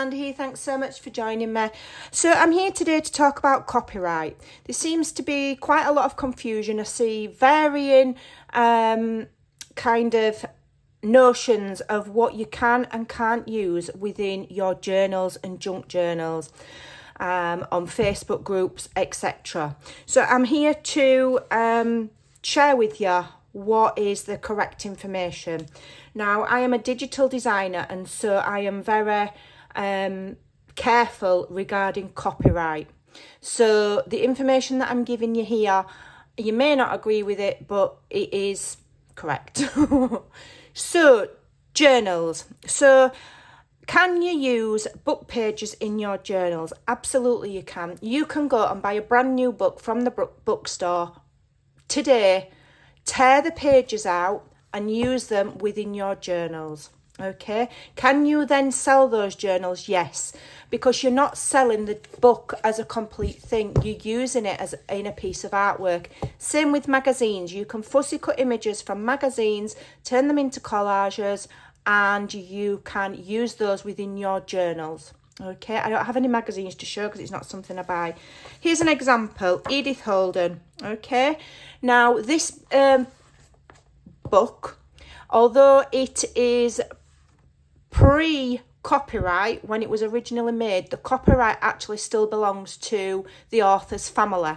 Amanda here. Thanks so much for joining me. So I'm here today to talk about copyright. There seems to be quite a lot of confusion. I see varying kind of notions of what you can and can't use within your journals and junk journals, on Facebook groups, etc. So I'm here to share with you what is the correct information. Now, I am a digital designer, and so I am very careful regarding copyright. So the information that I'm giving you here, you may not agree with it, but it is correct. So, journals. So, can you use book pages in your journals? Absolutely you can. You can go and buy a brand new book from the bookstore today, tear the pages out and use them within your journals. Okay, can you then sell those journals? Yes, because you're not selling the book as a complete thing, you're using it as in a piece of artwork. Same with magazines. You can fussy cut images from magazines, turn them into collages, and you can use those within your journals. Okay, I don't have any magazines to show because it's not something I buy. Here's an example. Edith Holden. Okay, now this book, although it is pre-copyright when it was originally made, the copyright actually still belongs to the author's family,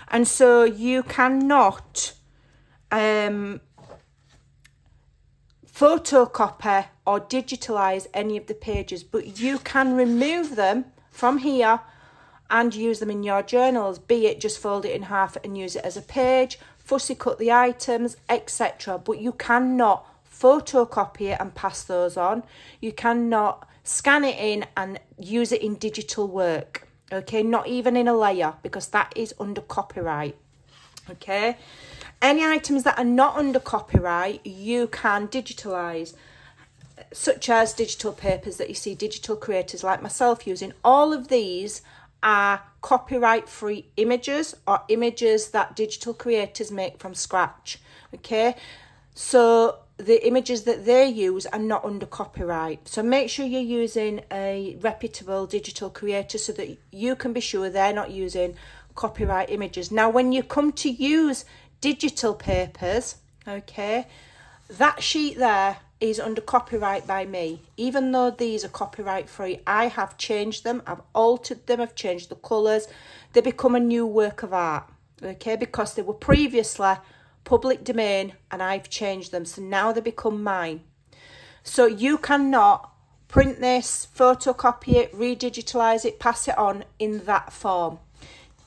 and so you cannot photocopy or digitalize any of the pages, but you can remove them from here and use them in your journals, be it just fold it in half and use it as a page, fussy cut the items, etc. But you cannot photocopy it and pass those on. You cannot scan it in and use it in digital work. Okay, not even in a layer, because that is under copyright. Okay, any items that are not under copyright you can digitalize, such as digital papers that you see digital creators like myself using. All of these are copyright free images, or images that digital creators make from scratch. Okay, so the images that they use are not under copyright. So make sure you're using a reputable digital creator so that you can be sure they're not using copyright images. Now, when you come to use digital papers, okay, that sheet there is under copyright by me. Even though these are copyright free, I have changed them, I've altered them, I've changed the colours. They become a new work of art, okay, because they were previously public domain and I've changed them, so now they become mine. So you cannot print this, photocopy it, redigitalise it, pass it on in that form.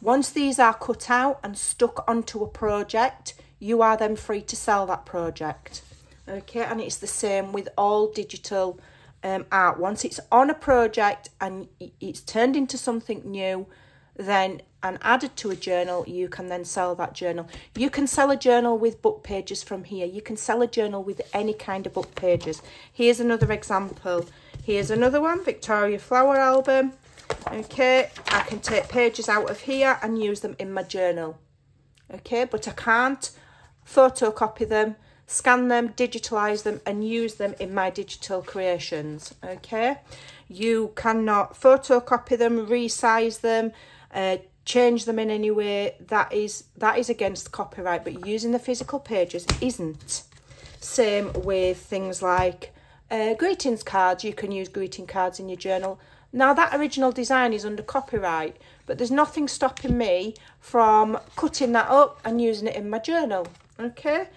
Once these are cut out and stuck onto a project, you are then free to sell that project. Okay, and it's the same with all digital art. Once it's on a project and it's turned into something new, then and added to a journal, you can then sell that journal. You can sell a journal with book pages from here. You can sell a journal with any kind of book pages. Here's another example. Here's another one, Victoria Flower album. Okay, I can take pages out of here and use them in my journal. Okay, but I can't photocopy them, scan them, digitalise them and use them in my digital creations. Okay, you cannot photocopy them, resize them, change them in any way. That is against copyright, but using the physical pages isn't. Same with things like greetings cards. You can use greeting cards in your journal. Now, that original design is under copyright, but there's nothing stopping me from cutting that up and using it in my journal. Okay,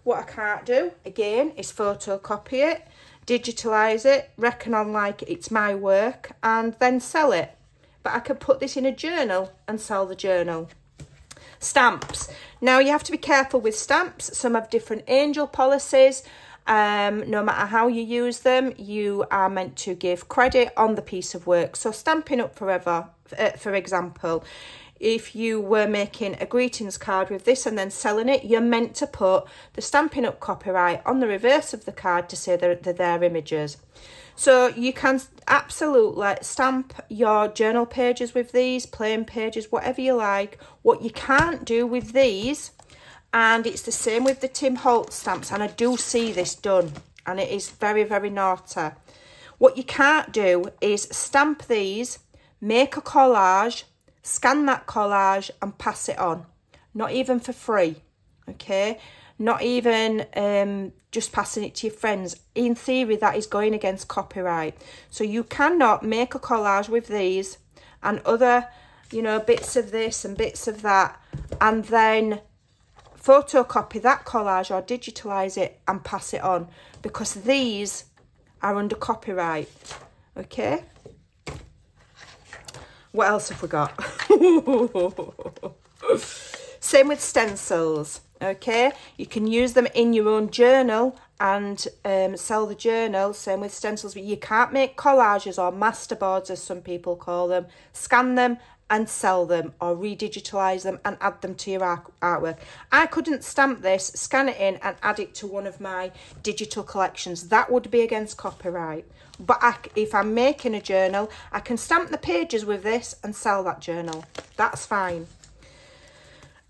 what I can't do again is photocopy it, digitalise it, reckon on like it's my work and then sell it. But I can put this in a journal and sell the journal. Stamps. Now, you have to be careful with stamps. Some have different angel policies. No matter how you use them, you are meant to give credit on the piece of work. So Stampin' Up Forever, for example, if you were making a greetings card with this and then selling it, you're meant to put the Stampin' Up copyright on the reverse of the card to say they're their images. So you can absolutely stamp your journal pages with these, plain pages, whatever you like. What you can't do with these, and it's the same with the Tim Holtz stamps, and I do see this done, and it is very, very naughty. What you can't do is stamp these, make a collage, scan that collage and pass it on. Not even for free, okay? Not even just passing it to your friends. In theory, that is going against copyright. So you cannot make a collage with these and other, you know, bits of this and bits of that, and then photocopy that collage or digitalise it and pass it on, because these are under copyright, okay? What else have we got? Same with stencils, okay? You can use them in your own journal and sell the journal. Same with stencils, but you can't make collages or masterboards, as some people call them. Scan them and sell them, or redigitalise them and add them to your artwork. I couldn't stamp this, scan it in and add it to one of my digital collections. That would be against copyright. But if I'm making a journal, I can stamp the pages with this and sell that journal. That's fine.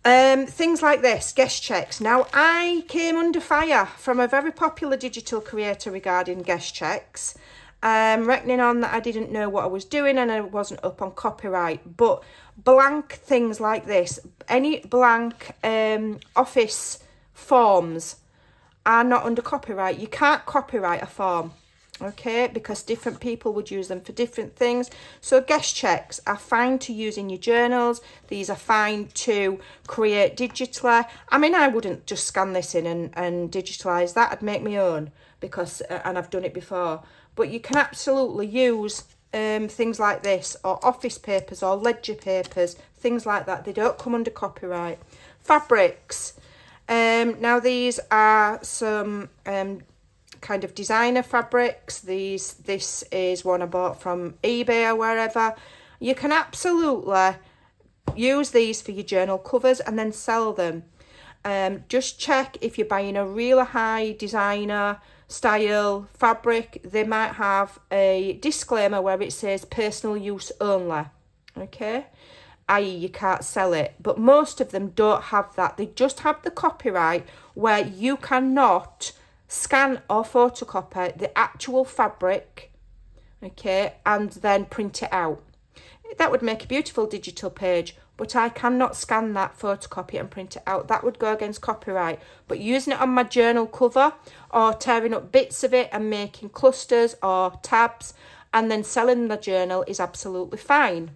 Things like this, guest checks. Now, I came under fire from a very popular digital creator regarding guest checks, reckoning on that I didn't know what I was doing and I wasn't up on copyright. But blank things like this, any blank office forms are not under copyright. You can't copyright a form, okay, because different people would use them for different things. So guest checks are fine to use in your journals. These are fine to create digitally. I mean, I wouldn't just scan this in and digitalise that. I'd make my own, because and I've done it before. But you can absolutely use things like this, or office papers or ledger papers, things like that. They don't come under copyright. Fabrics. Now these are some kind of designer fabrics. This is one I bought from eBay or wherever. You can absolutely use these for your journal covers and then sell them. Just check if you're buying a really high designer style fabric. They might have a disclaimer where it says personal use only, okay, i.e. you can't sell it. But most of them don't have that. They just have the copyright where you cannot scan or photocopy the actual fabric, okay, and then print it out. That would make a beautiful digital page, but I cannot scan that, photocopy it and print it out. That would go against copyright. But using it on my journal cover, or tearing up bits of it and making clusters or tabs and then selling the journal is absolutely fine,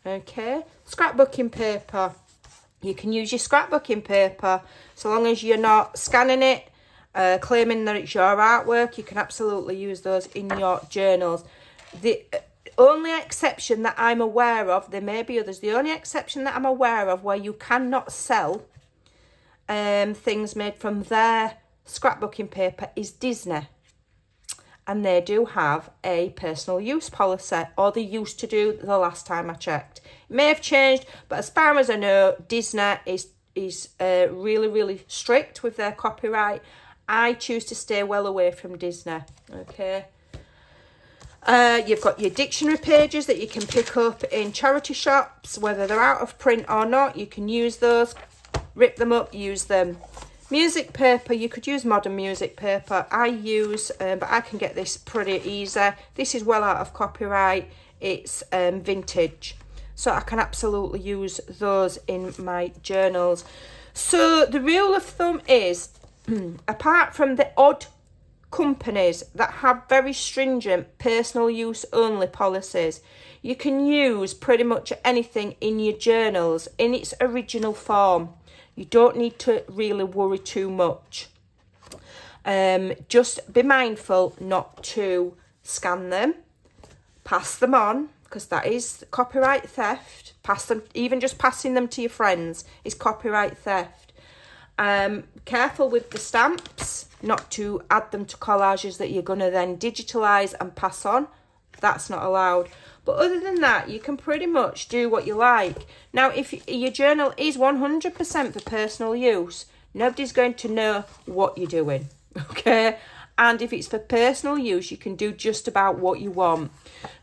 okay. Scrapbooking paper. You can use your scrapbooking paper so long as you're not scanning it, claiming that it's your artwork. You can absolutely use those in your journals. The only exception that I'm aware of, there may be others, the only exception that I'm aware of where you cannot sell things made from their scrapbooking paper is Disney. And they do have a personal use policy, or they used to do the last time I checked. It may have changed, but as far as I know, Disney is really, really strict with their copyright. I choose to stay well away from Disney, okay. You've got your dictionary pages that you can pick up in charity shops, whether they're out of print or not. You can use those, rip them up, use them. Music paper, you could use modern music paper. I use, but I can get this pretty easy. This is well out of copyright. It's vintage. So I can absolutely use those in my journals. So the rule of thumb is, apart from the odd companies that have very stringent personal use only policies, you can use pretty much anything in your journals in its original form. You don't need to really worry too much. Just be mindful not to scan them, pass them on, because that is copyright theft. Pass them, even just passing them to your friends is copyright theft. Careful with the stamps, not to add them to collages that you're going to then digitalise and pass on. That's not allowed. But other than that, you can pretty much do what you like. Now, if your journal is 100% for personal use, nobody's going to know what you're doing, okay? And if it's for personal use, you can do just about what you want.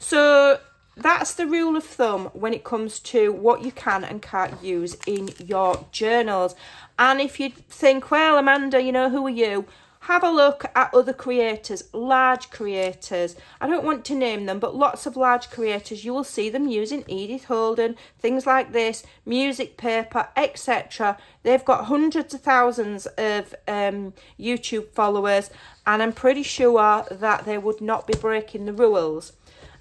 So that's the rule of thumb when it comes to what you can and can't use in your journals. And if you think, well, Amanda, you know, who are you? have a look at other creators, large creators. I don't want to name them, but lots of large creators, you will see them using Edith Holden, things like this, music paper, etc. They've got hundreds of thousands of YouTube followers, and I'm pretty sure that they would not be breaking the rules.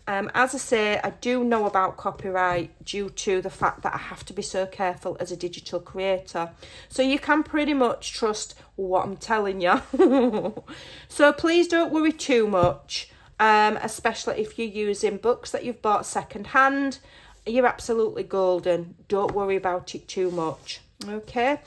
As I say, I do know about copyright due to the fact that I have to be so careful as a digital creator. So you can pretty much trust what I'm telling you. So please don't worry too much, especially if you're using books that you've bought secondhand. You're absolutely golden. Don't worry about it too much. Okay.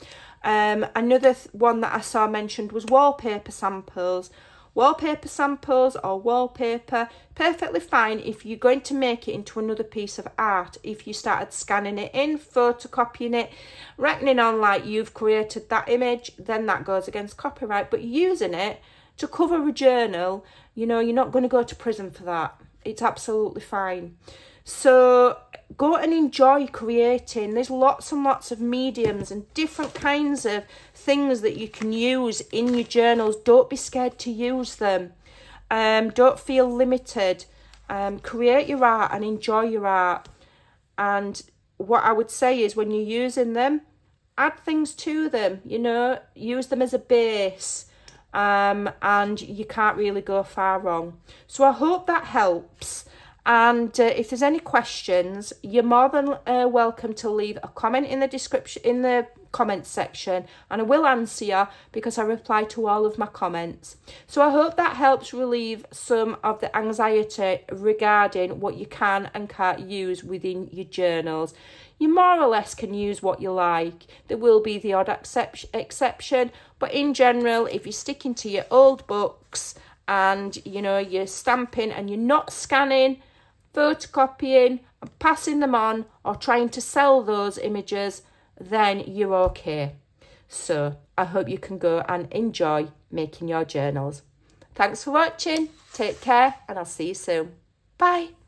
Another one that I saw mentioned was wallpaper samples. Wallpaper samples or wallpaper, perfectly fine if you're going to make it into another piece of art. If you started scanning it in, photocopying it, reckoning on like you've created that image, then that goes against copyright. But using it to cover a journal, you know, you're not going to go to prison for that. It's absolutely fine. So go and enjoy creating. There's lots and lots of mediums and different kinds of things that you can use in your journals. Don't be scared to use them. Don't feel limited. Create your art and enjoy your art. And what I would say is when you're using them, add things to them, you know, use them as a base. And you can't really go far wrong. So I hope that helps. And if there's any questions, you're more than welcome to leave a comment in the description, in the comments section, and I will answer you because I reply to all of my comments. So I hope that helps relieve some of the anxiety regarding what you can and can't use within your journals. You more or less can use what you like. There will be the odd exception, but in general, if you're sticking to your old books and, you know, you're stamping and you're not scanning, photocopying and passing them on or trying to sell those images, then you're okay. So I hope you can go and enjoy making your journals. Thanks for watching. Take care and I'll see you soon. Bye.